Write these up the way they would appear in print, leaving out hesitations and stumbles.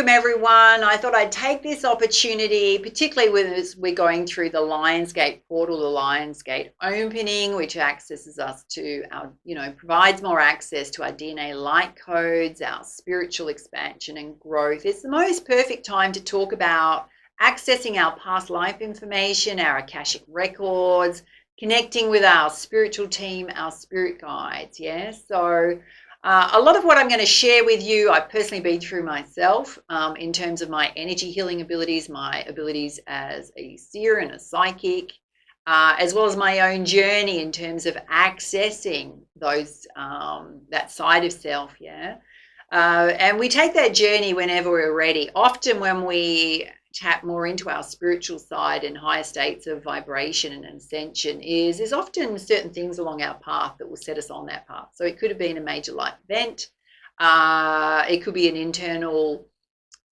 welcome everyone. I thought I'd take this opportunity, particularly as we're going through the Lionsgate portal, the Lionsgate opening, which accesses us to our, provides more access to our DNA light codes, our spiritual expansion and growth. It's the most perfect time to talk about accessing our past life information, our Akashic records, connecting with our spiritual team, our spirit guides. Yeah. So a lot of what I'm going to share with you, I've personally been through myself in terms of my energy healing abilities, my abilities as a seer and a psychic, as well as my own journey in terms of accessing those that side of self. Yeah. And we take that journey whenever we're ready. Often when we tap more into our spiritual side and higher states of vibration and ascension, there's often certain things along our path that will set us on that path. So it could have been a major life event. It could be an internal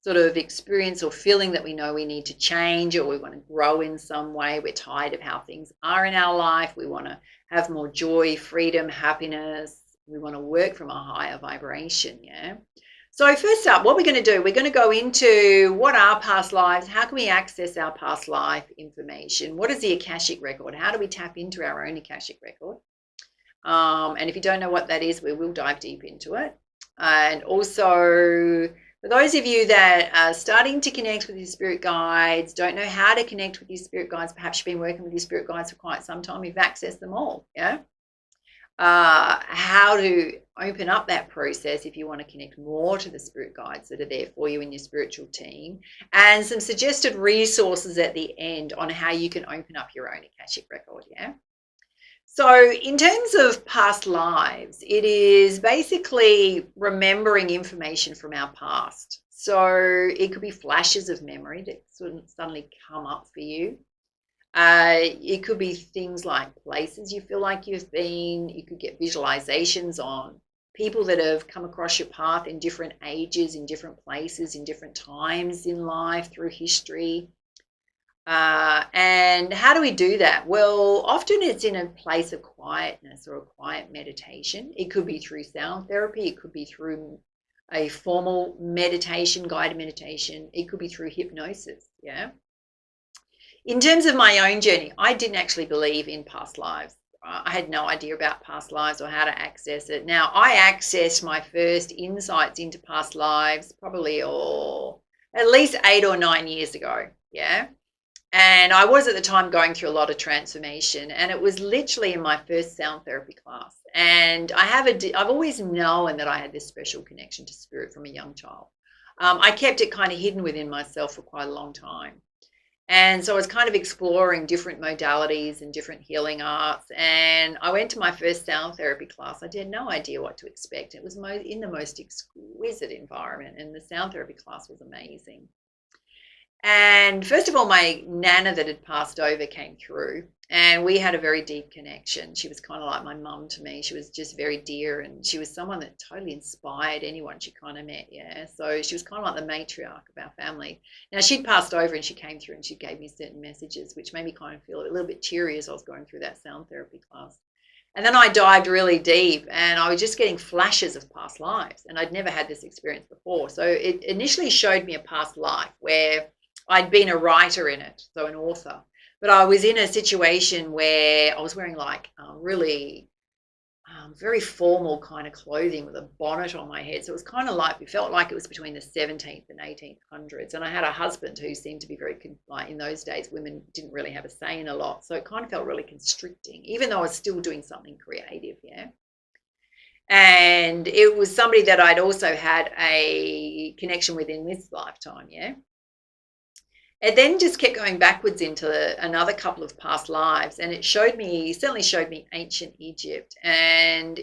sort of experience or feeling that we know we need to change, or we want to grow in some way. We're tired of how things are in our life. We want to have more joy, freedom, happiness. We want to work from a higher vibration. Yeah. So first up, what we're going to do, we're going to go into what are past lives, how can we access our past life information, what is the Akashic Record, how do we tap into our own Akashic Record, and if you don't know what that is, we will dive deep into it. And also, for those of you that are starting to connect with your spirit guides, don't know how to connect with your spirit guides, perhaps you've been working with your spirit guides for quite some time, you've accessed them all, yeah? How to open up that process if you want to connect more to the spirit guides that are there for you in your spiritual team, and some suggested resources at the end on how you can open up your own Akashic Record. Yeah. So in terms of past lives, it is basically remembering information from our past. So it could be flashes of memory that suddenly come up for you. It could be things like places you feel like you've been. You could get visualizations on people that have come across your path in different ages, in different places, in different times in life, through history. And how do we do that? Well, often it's in a place of quietness or a quiet meditation. It could be through sound therapy. It could be through a formal meditation, guided meditation. It could be through hypnosis. Yeah. In terms of my own journey, I didn't actually believe in past lives. I had no idea about past lives or how to access it. Now, I accessed my first insights into past lives probably at least 8 or 9 years ago. Yeah. And I was at the time going through a lot of transformation, and it was literally in my first sound therapy class. And I've always known that I had this special connection to spirit from a young child. I kept it kind of hidden within myself for quite a long time. And so I was kind of exploring different modalities and different healing arts. And I went to my first sound therapy class. I had no idea what to expect. It was in the most exquisite environment, and the sound therapy class was amazing. And first of all, my nana that had passed over came through, and we had a very deep connection. She was kind of like my mum to me. She was just very dear, and she was someone that totally inspired anyone she kind of met. Yeah. So she was kind of like the matriarch of our family. Now, she'd passed over and she came through and she gave me certain messages, which made me kind of feel a little bit teary as I was going through that sound therapy class. And then I dived really deep, and I was just getting flashes of past lives, and I'd never had this experience before. So it initially showed me a past life where I'd been a writer in it, so an author. But I was in a situation where I was wearing like really very formal kind of clothing with a bonnet on my head. So it was kind of like, it felt like it was between the 17th and 1800s. And I had a husband who seemed to be very, like in those days, women didn't really have a say in a lot. So it kind of felt really constricting, even though I was still doing something creative, yeah. And it was somebody that I'd also had a connection with in this lifetime, yeah. It then just kept going backwards into another couple of past lives, and it certainly showed me ancient Egypt, and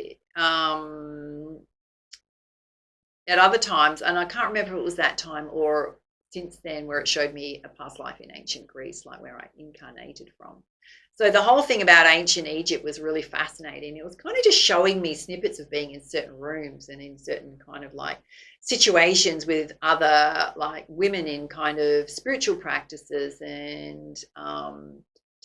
at other times, and I can't remember if it was that time or since then, where it showed me a past life in ancient Greece, like where I incarnated from. So the whole thing about ancient Egypt was really fascinating. It was kind of just showing me snippets of being in certain rooms and in certain kind of like situations with other like women in kind of spiritual practices and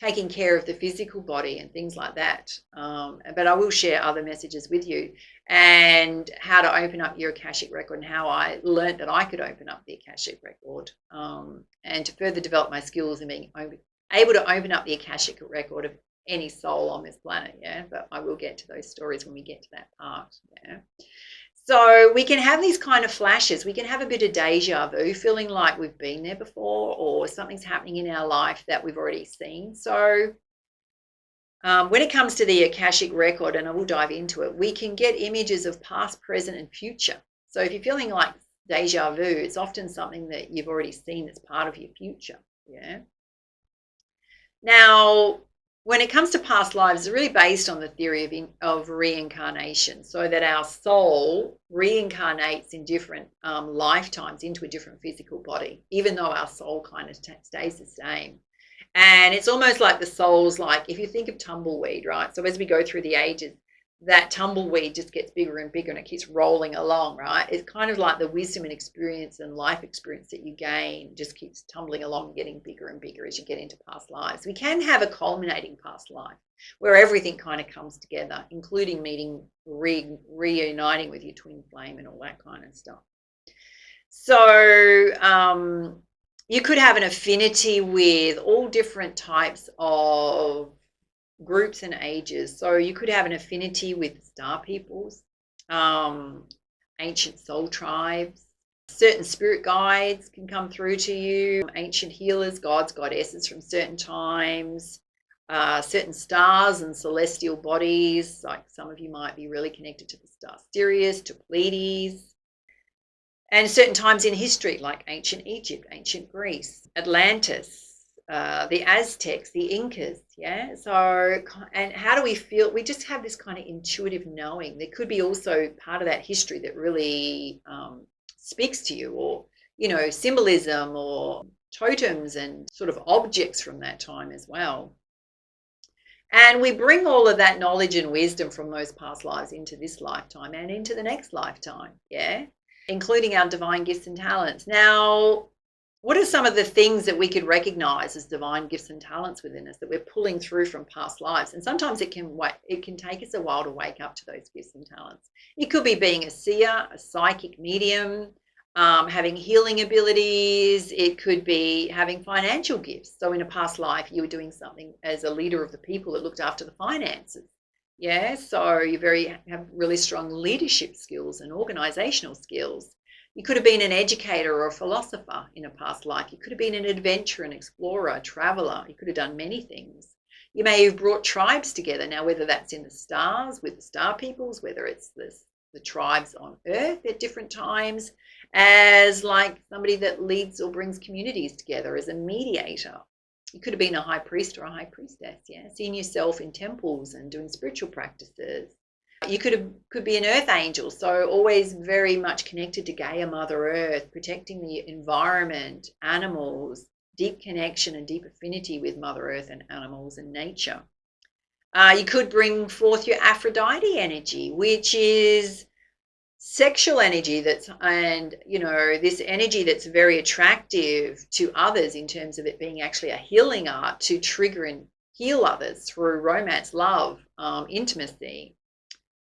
taking care of the physical body and things like that. But I will share other messages with you, and how to open up your Akashic record, and how I learned that I could open up the Akashic record, and to further develop my skills in being able to open up the Akashic record of any soul on this planet. Yeah, but I will get to those stories when we get to that part. Yeah. So we can have these kind of flashes. We can have a bit of deja vu, feeling like we've been there before, or something's happening in our life that we've already seen. So when it comes to the Akashic record, and I will dive into it, we can get images of past, present, and future. So if you're feeling like deja vu, it's often something that you've already seen that's part of your future. Yeah. Now, when it comes to past lives, it's really based on the theory of reincarnation, so that our soul reincarnates in different lifetimes into a different physical body, even though our soul kind of stays the same. And it's almost like the soul's like, if you think of tumbleweed, right? So as we go through the ages, that tumbleweed just gets bigger and bigger, and it keeps rolling along, right? It's kind of like the wisdom and experience and life experience that you gain just keeps tumbling along, getting bigger and bigger as you get into past lives. We can have a culminating past life where everything kind of comes together, including reuniting with your twin flame and all that kind of stuff. So you could have an affinity with all different types of groups and ages. So you could have an affinity with star peoples, ancient soul tribes, certain spirit guides can come through to you, ancient healers, gods, goddesses from certain times, certain stars and celestial bodies. Like some of you might be really connected to the star Sirius, to Pleiades, and certain times in history like ancient Egypt, ancient Greece, Atlantis, the Aztecs, the Incas. Yeah. So, and how do we feel? We just have this kind of intuitive knowing. There could be also part of that history that really speaks to you, or, you know, symbolism or totems and sort of objects from that time as well. And we bring all of that knowledge and wisdom from those past lives into this lifetime and into the next lifetime. Yeah. Including our divine gifts and talents. Now, what are some of the things that we could recognize as divine gifts and talents within us that we're pulling through from past lives? And sometimes it can take us a while to wake up to those gifts and talents. It could be being a seer, a psychic medium, having healing abilities. It could be having financial gifts. So in a past life, you were doing something as a leader of the people that looked after the finances. Yeah, so you have really strong leadership skills and organizational skills. You could have been an educator or a philosopher in a past life. You could have been an adventurer, an explorer, a traveler. You could have done many things. You may have brought tribes together. Now, whether that's in the stars with the star peoples, whether it's the tribes on Earth at different times, as like somebody that leads or brings communities together as a mediator. You could have been a high priest or a high priestess, yeah, seeing yourself in temples and doing spiritual practices. You could be an earth angel, so always very much connected to Gaia, Mother Earth, protecting the environment, animals, deep connection and deep affinity with Mother Earth and animals and nature. You could bring forth your Aphrodite energy, which is sexual energy this energy that's very attractive to others in terms of it being actually a healing art to trigger and heal others through romance, love, intimacy.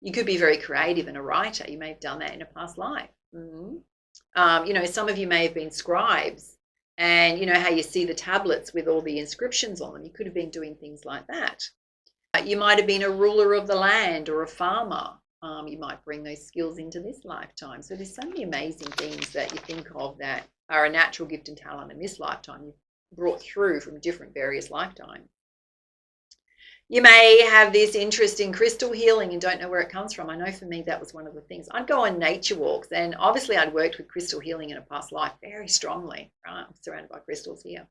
You could be very creative and a writer. You may have done that in a past life. Mm-hmm. Some of you may have been scribes, and you know how you see the tablets with all the inscriptions on them. You could have been doing things like that. You might have been a ruler of the land or a farmer. You might bring those skills into this lifetime. So there's so many amazing things that you think of that are a natural gift and talent in this lifetime you've brought through from different various lifetimes. You may have this interest in crystal healing and don't know where it comes from. I know for me that was one of the things. I'd go on nature walks, and obviously I'd worked with crystal healing in a past life very strongly. Right? I'm surrounded by crystals here.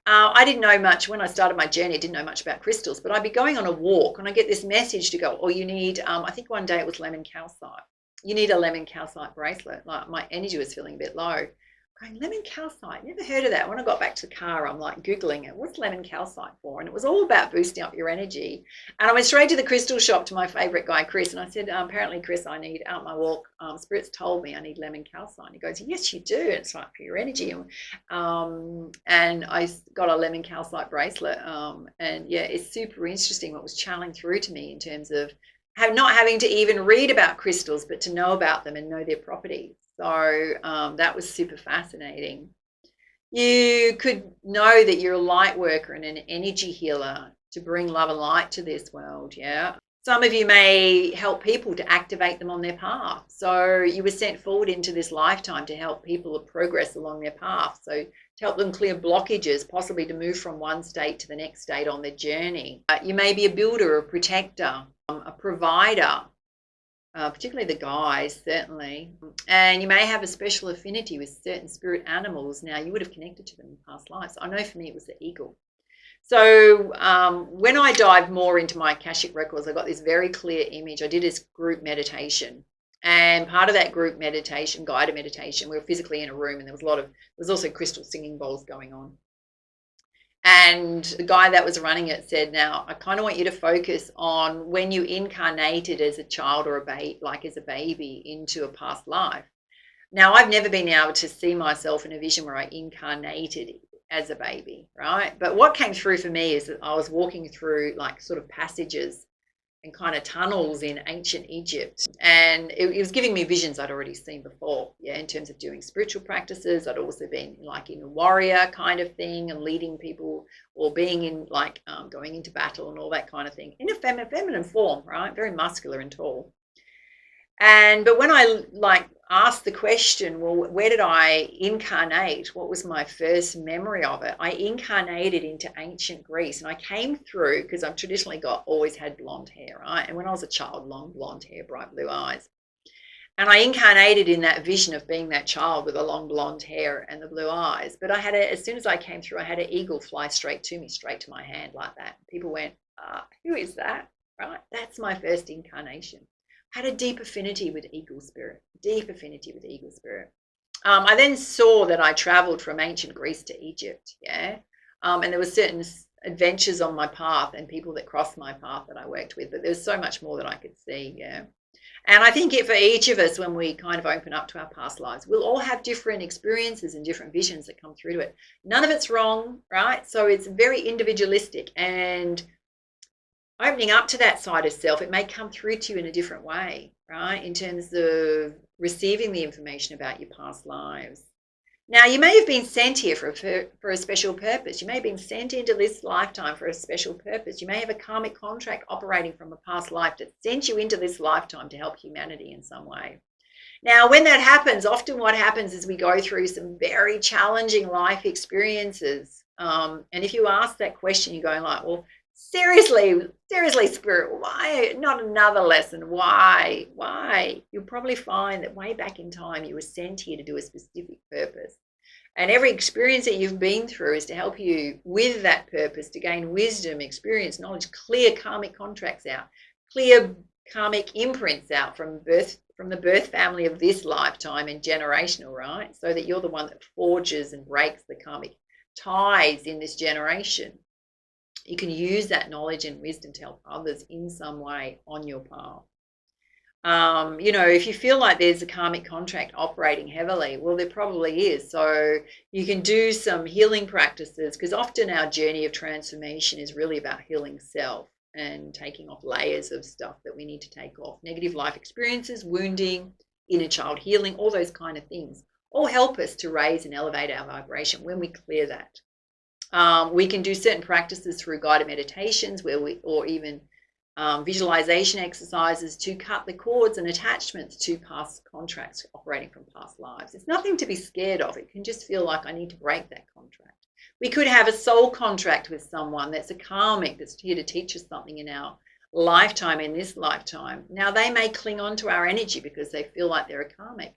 I didn't know much when I started my journey. I didn't know much about crystals, but I'd be going on a walk and I get this message to go, oh, you need, I think one day it was lemon calcite. You need a lemon calcite bracelet. Like my energy was feeling a bit low. going, lemon calcite, never heard of that. When I got back to the car, I'm like Googling it. What's lemon calcite for? And it was all about boosting up your energy. And I went straight to the crystal shop to my favorite guy, Chris. And I said, apparently, Chris, I need out my walk. Spirits told me I need lemon calcite. And he goes, yes, you do. It's right for your energy. And I got a lemon calcite bracelet. And yeah, it's super interesting what was channeling through to me in terms of not having to even read about crystals, but to know about them and know their properties. So that was super fascinating. You could know that you're a light worker and an energy healer to bring love and light to this world, yeah. Some of you may help people to activate them on their path. So you were sent forward into this lifetime to help people progress along their path. So to help them clear blockages, possibly to move from one state to the next state on their journey. You may be a builder, a protector, a provider, particularly the guys, certainly. And you may have a special affinity with certain spirit animals. Now, you would have connected to them in past lives. I know for me it was the eagle. So when I dive more into my Akashic records, I got this very clear image. I did this group meditation. And part of that group meditation, guided meditation, we were physically in a room and there was also crystal singing bowls going on. And the guy that was running it said, now, I kind of want you to focus on when you incarnated as a child or as a baby into a past life. Now, I've never been able to see myself in a vision where I incarnated as a baby, right? But what came through for me is that I was walking through like sort of passages and kind of tunnels in ancient Egypt. And it was giving me visions I'd already seen before, yeah, in terms of doing spiritual practices. I'd also been like in a warrior kind of thing and leading people, or being in like going into battle and all that kind of thing in a feminine form, right? Very muscular and tall. But when I like asked the question, well, where did I incarnate? What was my first memory of it? I incarnated into ancient Greece, and I came through because I've traditionally always had blonde hair, right? And when I was a child, long blonde hair, bright blue eyes. And I incarnated in that vision of being that child with the long blonde hair and the blue eyes. But as soon as I came through, I had an eagle fly straight to me, straight to my hand like that. People went, who is that? Right? That's my first incarnation. Had a deep affinity with eagle spirit, I then saw that I traveled from ancient Greece to Egypt, yeah. And there were certain adventures on my path and people that crossed my path that I worked with, but there was so much more that I could see, yeah. And I think for each of us, when we kind of open up to our past lives, we'll all have different experiences and different visions that come through to it. None of it's wrong, right? So it's very individualistic, and opening up to that side of self, it may come through to you in a different way, right? In terms of receiving the information about your past lives. Now, you may have been sent here for a special purpose. You may have been sent into this lifetime for a special purpose. You may have a karmic contract operating from a past life that sent you into this lifetime to help humanity in some way. Now, when that happens, often what happens is we go through some very challenging life experiences. And if you ask that question, you're going like, well, seriously, spirit, why not another lesson? Why? You'll probably find that way back in time you were sent here to do a specific purpose. And every experience that you've been through is to help you with that purpose, to gain wisdom, experience, knowledge, clear karmic contracts out, clear karmic imprints out from the birth family of this lifetime and generational, right? So that you're the one that forges and breaks the karmic ties in this generation. You can use that knowledge and wisdom to help others in some way on your path. If you feel like there's a karmic contract operating heavily, well, there probably is. So you can do some healing practices, because often our journey of transformation is really about healing self and taking off layers of stuff that we need to take off. Negative life experiences, wounding, inner child healing, all those kind of things all help us to raise and elevate our vibration when we clear that. We can do certain practices through guided meditations or even visualization exercises to cut the cords and attachments to past contracts operating from past lives. It's nothing to be scared of. It can just feel like I need to break that contract. We could have a soul contract with someone that's a karmic that's here to teach us something in our lifetime, in this lifetime. Now, they may cling on to our energy because they feel like they're a karmic.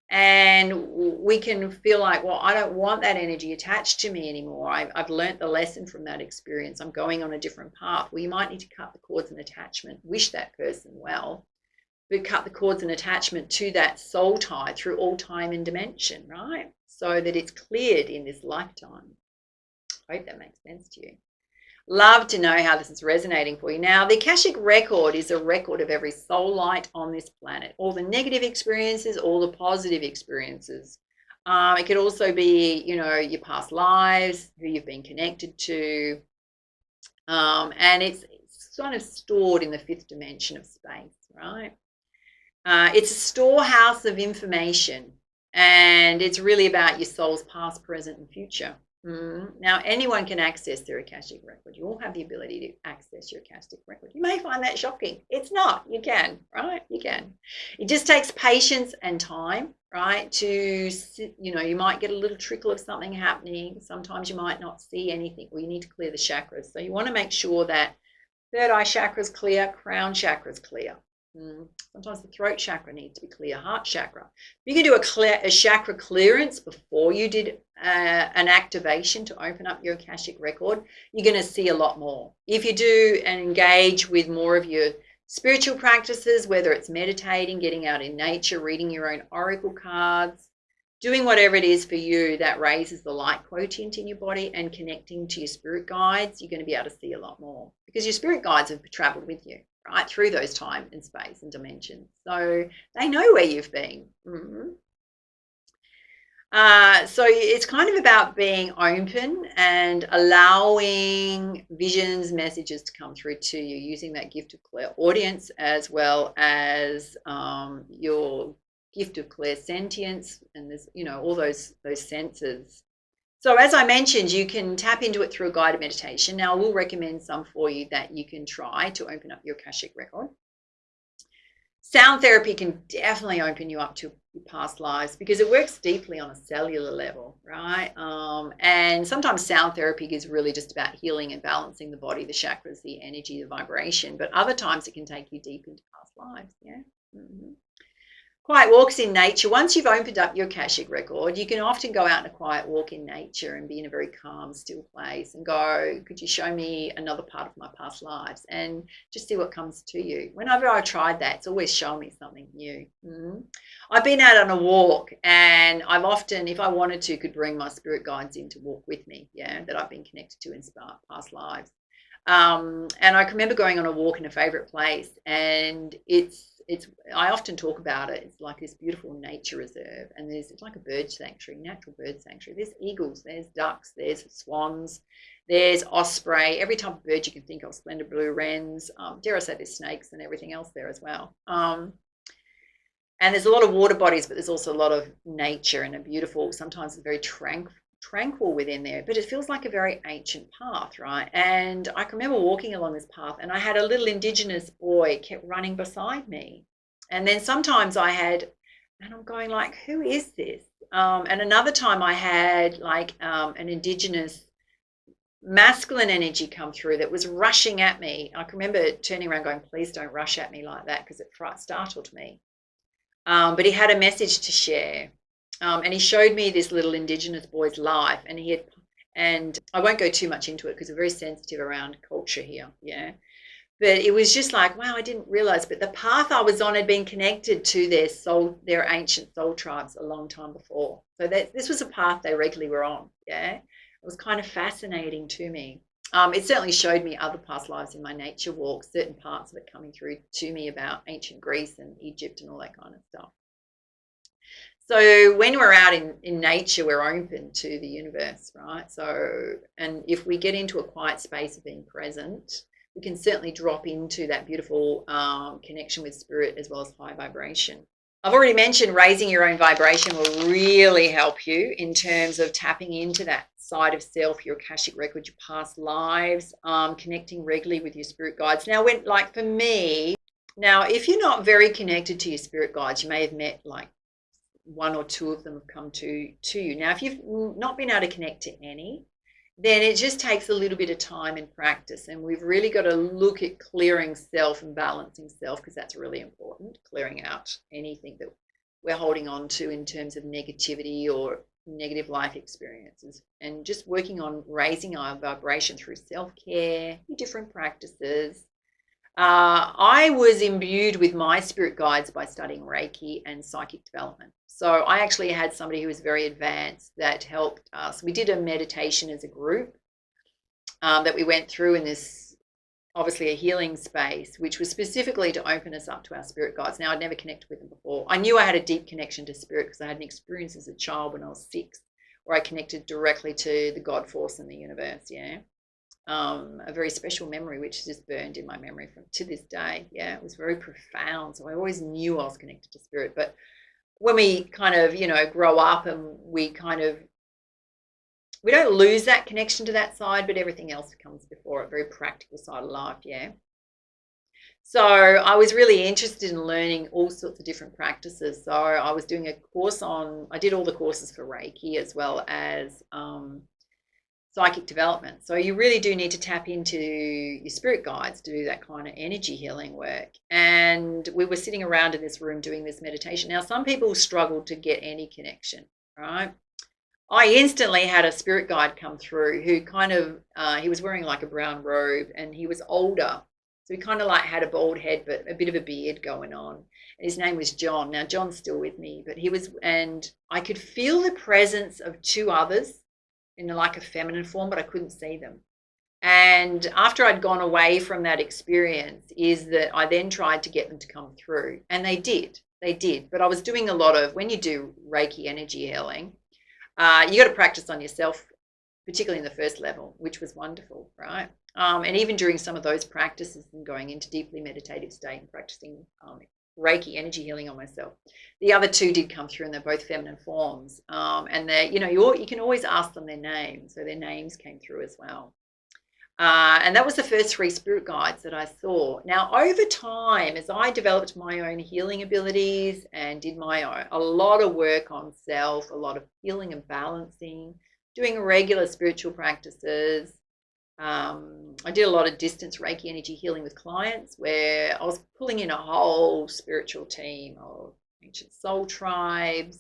And we can feel like, well, I don't want that energy attached to me anymore. I've learnt the lesson from that experience. I'm going on a different path. Well, you might need to cut the cords and attachment, wish that person well, we cut the cords and attachment to that soul tie through all time and dimension, right? So that it's cleared in this lifetime. I hope that makes sense to you. Love to know how this is resonating for you. Now, the Akashic Record is a record of every soul light on this planet, all the negative experiences, all the positive experiences. It could also be, you know, your past lives, who you've been connected to, and it's sort of stored in the fifth dimension of space, right? It's a storehouse of information, and it's really about your soul's past, present, and future. Now, anyone can access their Akashic Record. You all have the ability to access your Akashic Record. You may find that shocking. It's not. You can, right? You can. It just takes patience and time, right? To, you know, you might get a little trickle of something happening. Sometimes you might not see anything. Well, you need to clear the chakras. So you want to make sure that third eye chakra is clear, crown chakra is clear. Sometimes the throat chakra needs to be clear, heart chakra. You can do a chakra clearance before you did an activation to open up your Akashic Record. You're going to see a lot more. If you do and engage with more of your spiritual practices, whether it's meditating, getting out in nature, reading your own oracle cards, doing whatever it is for you that raises the light quotient in your body and connecting to your spirit guides, you're going to be able to see a lot more because your spirit guides have traveled with you, right, through those time and space and dimensions. So they know where you've been. So it's kind of about being open and allowing visions, messages to come through to you using that gift of clairaudience as well as your gift of clairsentience, and there's, you know, all those senses. So as I mentioned, you can tap into it through a guided meditation. Now, I will recommend some for you that you can try to open up your Akashic Record. Sound therapy can definitely open you up to your past lives because it works deeply on a cellular level, right? And sometimes sound therapy is really just about healing and balancing the body, the chakras, the energy, the vibration. But other times it can take you deep into past lives, yeah? Quiet walks in nature. Once you've opened up your Akashic Record, you can often go out on a quiet walk in nature and be in a very calm, still place and go, could you show me another part of my past lives? And just see what comes to you. Whenever I tried that, it's always shown me something new. I've been out on a walk and I've often, if I wanted to, could bring my spirit guides in to walk with me, yeah, that I've been connected to in past lives. And I can remember going on a walk in a favorite place, and it's I often talk about it. It's like this beautiful nature reserve, and it's like a bird sanctuary, natural bird sanctuary. There's eagles, there's ducks, there's swans, there's osprey, every type of bird you can think of, splendid blue wrens, dare I say there's snakes and everything else there as well. And there's a lot of water bodies, but there's also a lot of nature and a beautiful, sometimes it's very tranquil within there, but it feels like a very ancient path, right? And I can remember walking along this path and I had a little Indigenous boy kept running beside me, and then sometimes I had, and I'm going like, who is this? And another time I had like an Indigenous masculine energy come through that was rushing at me. I can remember turning around going, please don't rush at me like that, because it startled me. But he had a message to share. And he showed me this little Indigenous boy's life, and I won't go too much into it because we're very sensitive around culture here, yeah. But it was just like, wow, I didn't realize, but the path I was on had been connected to their ancient soul tribes a long time before. So this was a path they regularly were on, yeah. It was kind of fascinating to me. It certainly showed me other past lives in my nature walks, certain parts of it coming through to me about ancient Greece and Egypt and all that kind of stuff. So when we're out in nature, we're open to the universe, right? So, and if we get into a quiet space of being present, we can certainly drop into that beautiful connection with spirit as well as high vibration. I've already mentioned raising your own vibration will really help you in terms of tapping into that side of self, your Akashic Record, your past lives, connecting regularly with your spirit guides. Now, for me, if you're not very connected to your spirit guides, you may have met like one or two of them have come to you. Now, if you've not been able to connect to any, then it just takes a little bit of time and practice. And we've really got to look at clearing self and balancing self, because that's really important, clearing out anything that we're holding on to in terms of negativity or negative life experiences, and just working on raising our vibration through self-care, different practices, I was imbued with my spirit guides by studying Reiki and psychic development. So I actually had somebody who was very advanced that helped us. We did a meditation as a group that we went through in this, obviously a healing space, which was specifically to open us up to our spirit guides. Now, I'd never connected with them before. I knew I had a deep connection to spirit because I had an experience as a child when I was 6 where I connected directly to the God force in the universe, yeah. A very special memory, which is just burned in my memory from to this day. Yeah, it was very profound. So I always knew I was connected to spirit. But when we kind of, grow up and we don't lose that connection to that side, but everything else comes before it, very practical side of life, yeah. So I was really interested in learning all sorts of different practices. So I was doing a course I did all the courses for Reiki as well as psychic development. So you really do need to tap into your spirit guides to do that kind of energy healing work. And we were sitting around in this room doing this meditation. Now, some people struggle to get any connection, right? I instantly had a spirit guide come through who kind of, he was wearing like a brown robe and he was older. So he kind of like had a bald head, but a bit of a beard going on. And his name was John. Now, John's still with me, but and I could feel the presence of 2 others in like a feminine form, but I couldn't see them. And after I'd gone away from that experience is that I then tried to get them to come through, and they did. But I was doing a lot of, when you do Reiki energy healing, you got to practice on yourself, particularly in the first level, which was wonderful, right? And even during some of those practices and going into deeply meditative state and practicing Reiki energy healing on myself, the other 2 did come through, and they're both feminine forms. And they, you can always ask them their names, so their names came through as well. And that was the first 3 spirit guides that I saw. Now, over time, as I developed my own healing abilities and did a lot of work on self, a lot of healing and balancing, doing regular spiritual practices, I did a lot of distance Reiki energy healing with clients where I was pulling in a whole spiritual team of ancient soul tribes,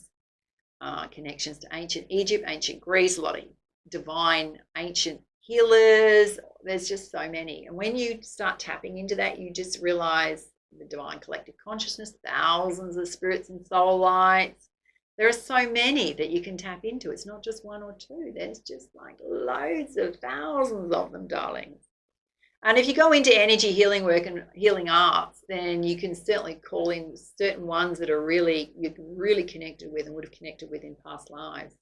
connections to ancient Egypt, ancient Greece, a lot of divine ancient healers. There's just so many. And when you start tapping into that, you just realize the divine collective consciousness, thousands of spirits and soul lights. There are so many that you can tap into. It's not just 1 or 2. There's just like loads of thousands of them, darlings. And if you go into energy healing work and healing arts, then you can certainly call in certain ones that are you're really connected with and would have connected with in past lives.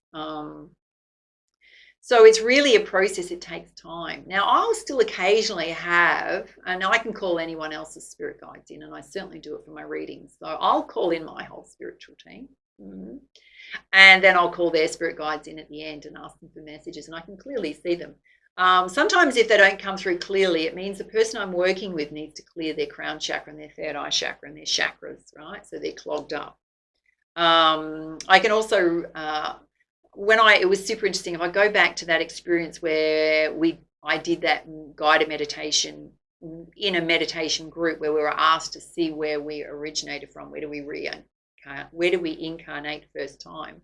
So it's really a process. It takes time. Now, I'll still occasionally have, and I can call anyone else's spirit guides in, and I certainly do it for my readings. So I'll call in my whole spiritual team. Mm-hmm. And then I'll call their spirit guides in at the end and ask them for messages, and I can clearly see them. Sometimes if they don't come through clearly, it means the person I'm working with needs to clear their crown chakra and their third eye chakra and their chakras, right? So they're clogged up. I can also, it was super interesting. If I go back to that experience where I did that guided meditation in a meditation group where we were asked to see where we originated from, where do we incarnate first time.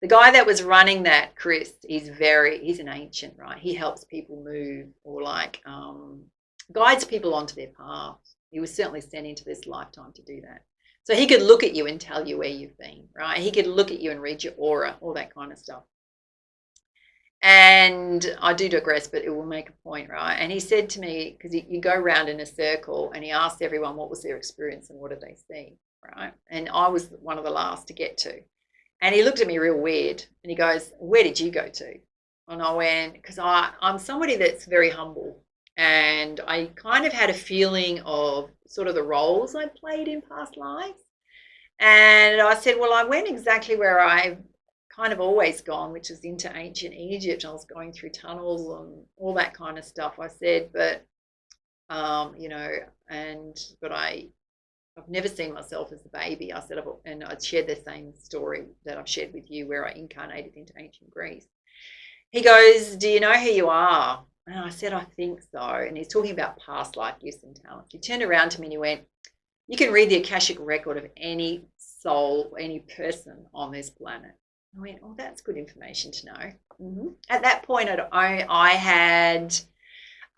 The guy that was running that, Chris, he's an ancient, right? He helps people move or guides people onto their path. He was certainly sent into this lifetime to do that. So he could look at you and tell you where you've been, right? He could look at you and read your aura, all that kind of stuff. And I do digress, but it will make a point, right? And he said to me, because you go around in a circle, and he asked everyone what was their experience and what did they see, right? And I was one of the last to get to. And he looked at me real weird and he goes, where did you go to? And I went, because I'm somebody that's very humble, and I kind of had a feeling of sort of the roles I played in past lives. And I said, well, I went exactly where I've kind of always gone, which is into ancient Egypt. I was going through tunnels and all that kind of stuff. I said, but, I've never seen myself as a baby. I said, and I'd shared the same story that I've shared with you where I incarnated into ancient Greece. He goes, do you know who you are? And I said, I think so. And he's talking about past life gifts and talents. He turned around to me and he went, you can read the Akashic Record of any soul, any person on this planet. I went, oh, that's good information to know. Mm-hmm. At that point, I had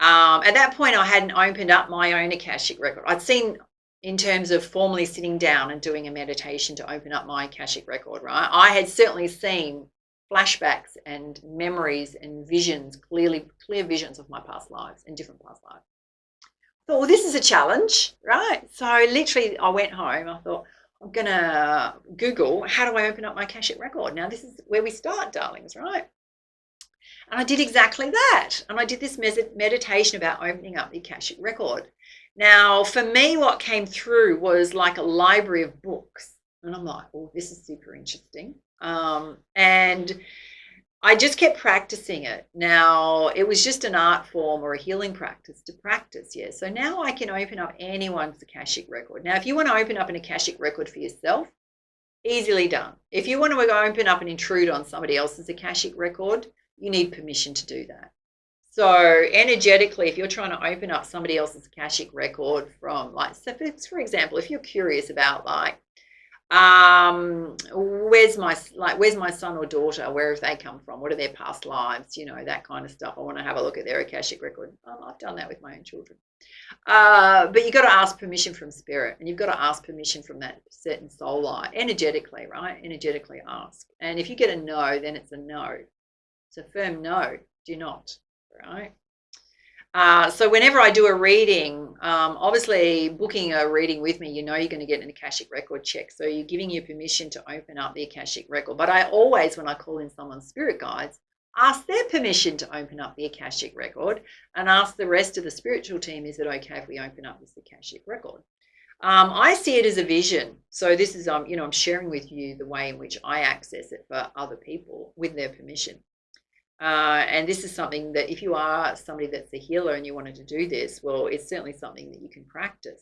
At that point, I hadn't opened up my own Akashic record. I'd seen, in terms of formally sitting down and doing a meditation to open up my Akashic record, right? I had certainly seen flashbacks and memories and visions, clear visions of my past lives and different past lives. I thought, well, this is a challenge, right? So literally I went home. I thought, I'm going to Google, how do I open up my Akashic record? Now, this is where we start, darlings, right? And I did exactly that. And I did this meditation about opening up the Akashic record. Now, for me, what came through was like a library of books. And I'm like, oh, this is super interesting. And I just kept practicing it. Now, it was just an art form or a healing practice to practice, yeah. So now I can open up anyone's Akashic record. Now, if you want to open up an Akashic record for yourself, easily done. If you want to open up and intrude on somebody else's Akashic record, you need permission to do that. So energetically, if you're trying to open up somebody else's Akashic record from, like, so for example, if you're curious about, like, where's my son or daughter, where have they come from, what are their past lives, you know, that kind of stuff. I want to have a look at their Akashic record. I've done that with my own children. But you've got to ask permission from spirit, and you've got to ask permission from that certain soul light, energetically, right? Energetically ask. And if you get a no, then it's a no. It's a firm no, do not, right? So whenever I do a reading, obviously booking a reading with me, you know you're going to get an Akashic record check. So you're giving you permission to open up the Akashic record. But I always, when I call in someone's spirit guides, ask their permission to open up the Akashic record, and ask the rest of the spiritual team, is it okay if we open up this Akashic record? I see it as a vision. So this is, you know, I'm sharing with you the way in which I access it for other people with their permission. And this is something that if you are somebody that's a healer and you wanted to do this, well, it's certainly something that you can practice.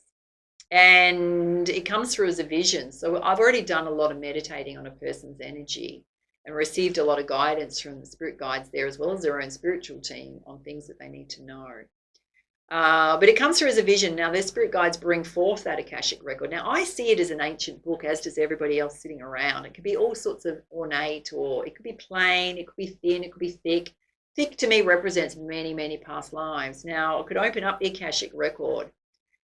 And it comes through as a vision. So I've already done a lot of meditating on a person's energy and received a lot of guidance from the spirit guides there, as well as their own spiritual team, on things that they need to know. But it comes through as a vision. Now, their spirit guides bring forth that Akashic record. Now, I see it as an ancient book, as does everybody else sitting around. It could be all sorts of ornate, or it could be plain, it could be thin, it could be thick. Thick to me represents many, many past lives. Now, I could open up the Akashic record,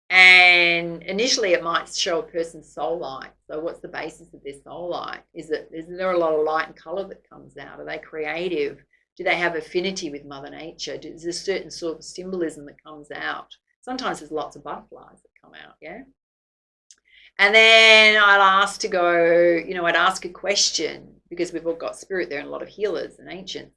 and initially it might show a person's soul light. So what's the basis of their soul light? Is there a lot of light and color that comes out? Are they creative? Do they have affinity with Mother Nature? Is there a certain sort of symbolism that comes out? Sometimes there's lots of butterflies that come out, yeah? And then I'd ask to go, you know, I'd ask a question, because we've all got spirit there and a lot of healers and ancients.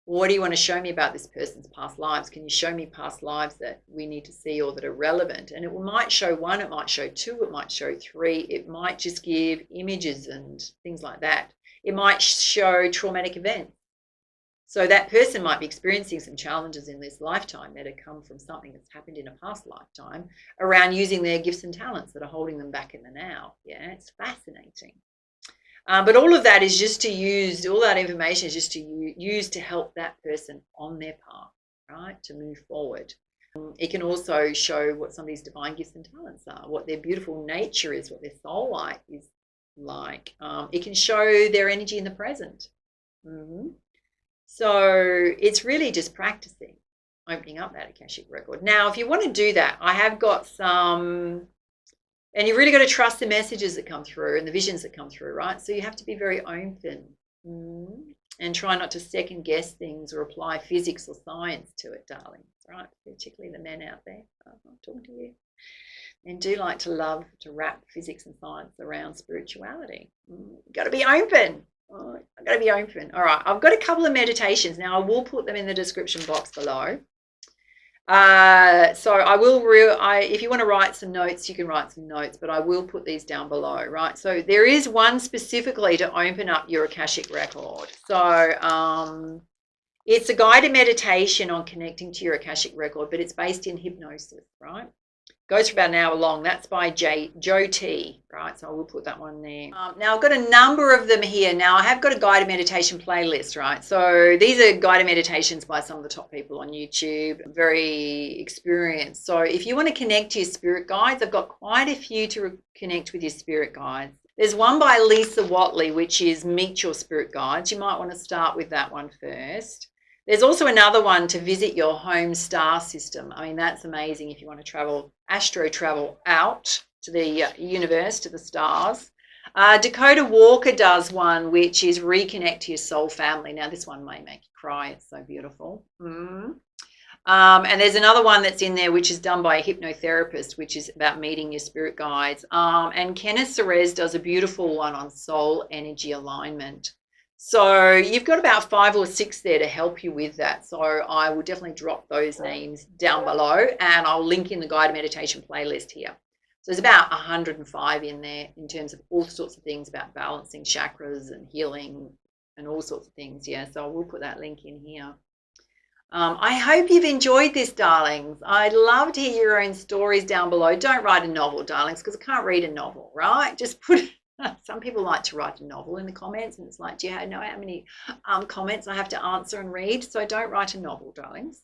What do you want to show me about this person's past lives? Can you show me past lives that we need to see or that are relevant? And it might show one, it might show two, it might show three. It might just give images and things like that. It might show traumatic events. So that person might be experiencing some challenges in this lifetime that have come from something that's happened in a past lifetime around using their gifts and talents that are holding them back in the now. Yeah, it's fascinating. But all of that is just to use, all that information is just to use to help that person on their path, right, to move forward. It can also show what somebody's divine gifts and talents are, what their beautiful nature is, what their soul light is like. It can show their energy in the present. So it's really just practicing, opening up that Akashic record. Now, if you want to do that, I have got some, and you really got to trust the messages that come through and the visions that come through, right? So you have to be very open and try not to second guess things or apply physics or science to it, darling, right? Particularly the men out there. I'm talking to you. And do like to love to wrap physics and science around spirituality. You've got to be open. I've got to be open. All right, I've got a couple of meditations. Now, I will put them in the description box below. So I will, if you want to write some notes, you can write some notes, but I will put these down below, right? So there is one specifically to open up your Akashic record. So it's a guided meditation on connecting to your Akashic record, but it's based in hypnosis, right? Goes for about an hour long. That's by Joe T, right? So I will put that one there. Now, I've got a number of them here. Now, I have got a guided meditation playlist, right? So these are guided meditations by some of the top people on YouTube, very experienced. So if you want to connect to your spirit guides, I've got quite a few to connect with your spirit guides. There's one by Lisa Watley, which is Meet Your Spirit Guides. You might want to start with that one first. There's also another one to visit your home star system. I mean, that's amazing if you want to travel, astro travel out to the universe, to the stars. Dakota Walker does one, which is reconnect to your soul family. Now, this one may make you cry. It's so beautiful. And there's another one that's in there, which is done by a hypnotherapist, which is about meeting your spirit guides. And Kenneth Serez does a beautiful one on soul energy alignment. So you've got about 5 or 6 there to help you with that. So I will definitely drop those names down below, and I'll link in the guided meditation playlist here. So there's about 105 in there in terms of all sorts of things about balancing chakras and healing and all sorts of things. Yeah, so I will put that link in here. I hope you've enjoyed this, darlings. I'd love to hear your own stories down below. Don't write a novel, darlings, because I can't read a novel, right? Just put it. Some people like to write a novel in the comments, and it's like, do you know how many comments I have to answer and read? So don't write a novel, darlings.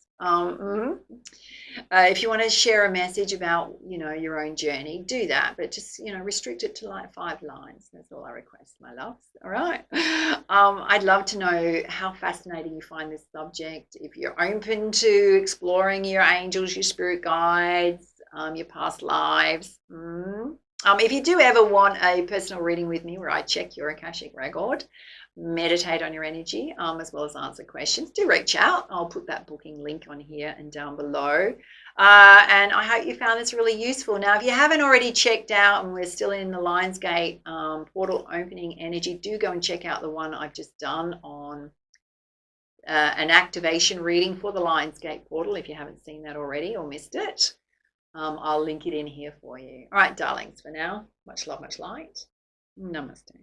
If you want to share a message about, your own journey, do that, but just, restrict it to like 5 lines. That's all I request, my loves. All right. I'd love to know how fascinating you find this subject. If you're open to exploring your angels, your spirit guides, your past lives. If you do ever want a personal reading with me where I check your Akashic Record, meditate on your energy, as well as answer questions, do reach out. I'll put that booking link on here and down below. And I hope you found this really useful. Now, if you haven't already checked out, and we're still in the Lionsgate portal opening energy, do go and check out the one I've just done on an activation reading for the Lionsgate portal if you haven't seen that already or missed it. I'll link it in here for you. All right, darlings, for now, much love, much light. Namaste.